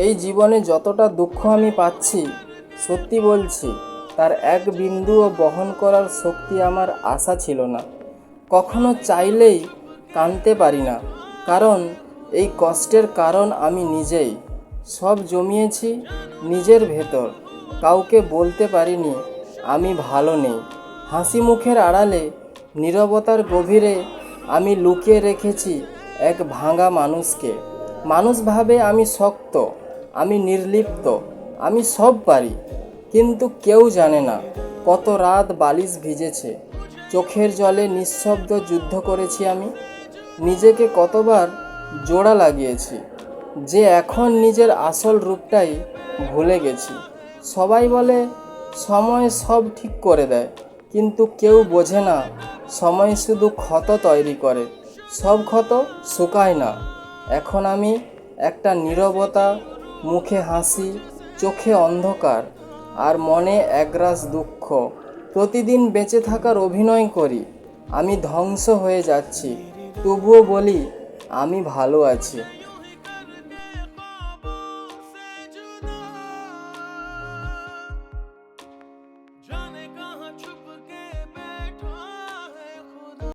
এই জীবনে যতটা দুঃখ আমি পাচ্ছি, সত্যি বলছি, তার এক বিন্দুও বহন করার শক্তি আমার আশা ছিল না। কখনো চাইলেই কাঁদতে পারি না, কারণ এই কষ্টের কারণ আমি নিজেই। সব জমিয়েছি নিজের ভেতর, কাউকে বলতে পারিনি আমি ভালো নেই। হাসি মুখের আড়ালে নীরবতার গভীরে আমি লুকিয়ে রেখেছি এক ভাঙা মানুষকে। মানুষ ভাবে আমি শক্ত, আমি নির্লিপ্ত, আমি সব পারি, কিন্তু কেউ জানে না কত রাত বালিশ ভিজেছে, চোখের জলে নিঃশব্দ যুদ্ধ করেছি আমি। নিজেকে কতবার জোড়া লাগিয়েছি, যে এখন নিজের আসল রূপটাই ভুলে গেছি। সবাই বলে সময় সব ঠিক করে দেয়, কিন্তু কেউ বোঝে না সময় শুধু ক্ষত তৈরি করে, সব ক্ষত শুকায় না। এখন আমি একটা নীরবতা, মুখে হাসি, চোখে অন্ধকার, আর মনে একরাশ দুঃখ। প্রতিদিন বেঁচে থাকার অভিনয় করি আমি ধ্বংস হয়ে যাচ্ছি, তবুও বলি আমি ভালো আছি।